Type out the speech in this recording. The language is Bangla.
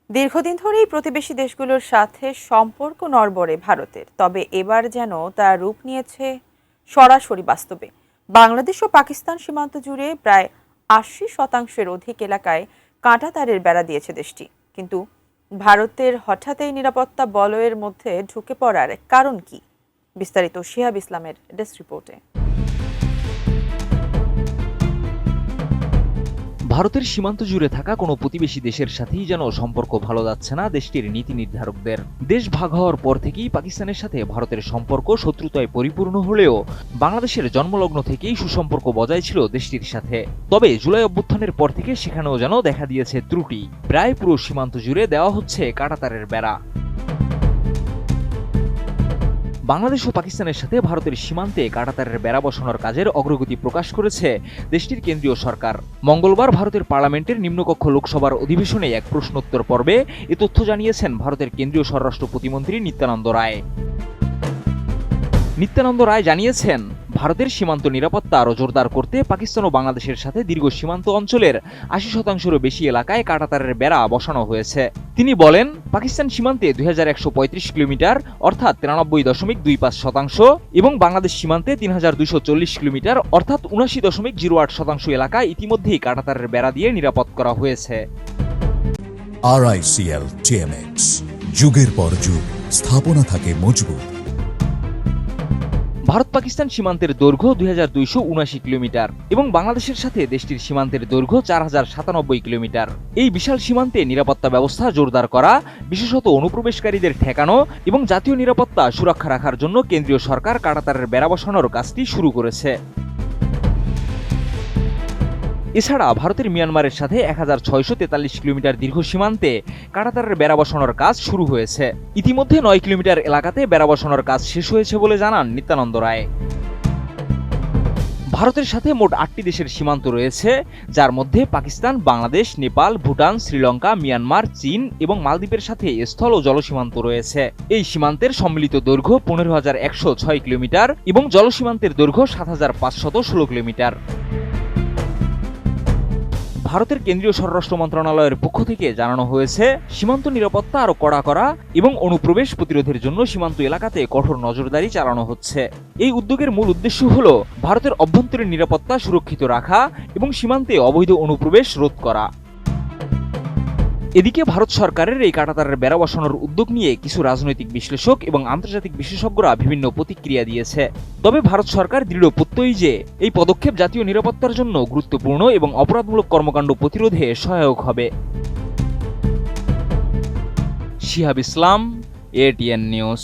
দীর্ঘদিন ধরেই প্রতিবেশী দেশগুলোর সাথে সম্পর্ক নড়বড়ে ভারতের, তবে এবার যেন তা রূপ নিয়েছে সরাসরি বাস্তবে। বাংলাদেশ ও পাকিস্তান সীমান্ত জুড়ে প্রায় ৮০% অধিক এলাকায় কাঁটাতারের বেড়া দিয়েছে দেশটি। কিন্তু ভারতের হঠাৎ এই নিরাপত্তা বলয়ের মধ্যে ঢুকে পড়ার কারণ কি? বিস্তারিত শিহাব ইসলামের ডেস্ক রিপোর্টে। ভারতের সীমান্ত জুড়ে থাকা কোনো প্রতিবেশী দেশের সাথেই যেন সম্পর্ক ভালো যাচ্ছে না দেশটির নীতি নির্ধারকদের। দেশ ভাগ হওয়ার পর থেকেই পাকিস্তানের সাথে ভারতের সম্পর্ক শত্রুতায় পরিপূর্ণ হলেও বাংলাদেশের জন্মলগ্ন থেকেই সুসম্পর্ক বজায় ছিল দেশটির সাথে। তবে জুলাই অভ্যুত্থানের পর থেকে সেখানেও যেন দেখা দিয়েছে ত্রুটি। প্রায় পুরো সীমান্ত জুড়ে দেওয়া হচ্ছে কাঁটাতারের বেড়া। বাংলাদেশ ও পাকিস্তানের সাথে ভারতের সীমান্তে কাঁটাতারের বেড়া বসানোর কাজের অগ্রগতি প্রকাশ করেছে দেশটির কেন্দ্রীয় সরকার। মঙ্গলবার ভারতের পার্লামেন্টের নিম্নকক্ষ লোকসভার অধিবেশনে এক প্রশ্নোত্তর পর্বে এ তথ্য জানিয়েছেন ভারতের কেন্দ্রীয় স্বরাষ্ট্র প্রতিমন্ত্রী নিত্যানন্দ রায়। নিত্যানন্দ রায় জানিয়েছেন, ভারতের সীমান্ত নিরাপত্তা আরও জোরদার করতে পাকিস্তান ও বাংলাদেশের সাথে দীর্ঘ সীমান্ত অঞ্চলের ৮০%-এরও বেশি এলাকায় কাঁটাতারের বেড়া বসানো হয়েছে। তিনি বলেন, পাকিস্তান সীমান্তে ২১৩৫ কিলোমিটার অর্থাৎ ৯৩.২৫% এবং বাংলাদেশ সীমান্তে ৩২৪০ কিলোমিটার অর্থাৎ ৭৯.০৮% এলাকায় ইতিমধ্যেই কাঁটাতারের বেড়া দিয়ে নিরাপদ করা হয়েছে। RICL TMX, যুগের পর যুগ স্থাপনা থাকে মজবুত। ভারত পাকিস্তান সীমান্তের দৈর্ঘ্য ২২৭৯ কিলোমিটার এবং বাংলাদেশের সাথে দেশটির সীমান্তের দৈর্ঘ্য ৪০৯৭ কিলোমিটার। এই বিশাল সীমান্তে নিরাপত্তা ব্যবস্থা জোরদার করা, বিশেষত অনুপ্রবেশকারীদের ঠেকানো এবং জাতীয় নিরাপত্তা সুরক্ষা রাখার জন্য কেন্দ্রীয় সরকার কাঁটাতারের বেড়া বসানোর কাজটি শুরু করেছে। এছাড়া ভারতের মিয়ানমারের সাথে ১৬৪৩ কিলোমিটার দীর্ঘ সীমান্তে কাঁটাতারের বেড়া বসানোর কাজ শুরু হয়েছে। ইতিমধ্যে ৯ কিলোমিটার এলাকাতে বেড়া বসানোর কাজ শেষ হয়েছে বলে জানান নিত্যানন্দ রায়। ভারতের সাথে মোট ৮টি দেশের সীমান্ত রয়েছে, যার মধ্যে পাকিস্তান, বাংলাদেশ, নেপাল, ভুটান, শ্রীলঙ্কা, মিয়ানমার, চীন এবং মালদ্বীপের সাথে স্থল ও জল সীমান্ত রয়েছে। এই সীমান্তের সম্মিলিত দৈর্ঘ্য ১৫,১০৬ কিলোমিটার এবং জল সীমান্তের দৈর্ঘ্য ৭,৫১৬ কিলোমিটার। ভারতের কেন্দ্রীয় স্বরাষ্ট্র মন্ত্রণালয়ের পক্ষ থেকে জানানো হয়েছে, সীমান্ত নিরাপত্তা আরও কড়া করা এবং অনুপ্রবেশ প্রতিরোধের জন্য সীমান্ত এলাকাতে কঠোর নজরদারি চালানো হচ্ছে। এই উদ্যোগের মূল উদ্দেশ্য হল ভারতের অভ্যন্তরীণ নিরাপত্তা সুরক্ষিত রাখা এবং সীমান্তে অবৈধ অনুপ্রবেশ রোধ করা। এদিকে ভারত সরকারের এই কাঁটাতারের বেড়া বসানোর উদ্যোগ নিয়ে কিছু রাজনৈতিক বিশ্লেষক এবং আন্তর্জাতিক বিশেষজ্ঞরা বিভিন্ন প্রতিক্রিয়া দিয়েছে। তবে ভারত সরকার দৃঢ় প্রত্যয়ী যে এই পদক্ষেপ জাতীয় নিরাপত্তার জন্য গুরুত্বপূর্ণ এবং অপরাধমূলক কর্মকাণ্ড প্রতিরোধে সহায়ক হবে। শিহাব ইসলাম, ATN নিউজ।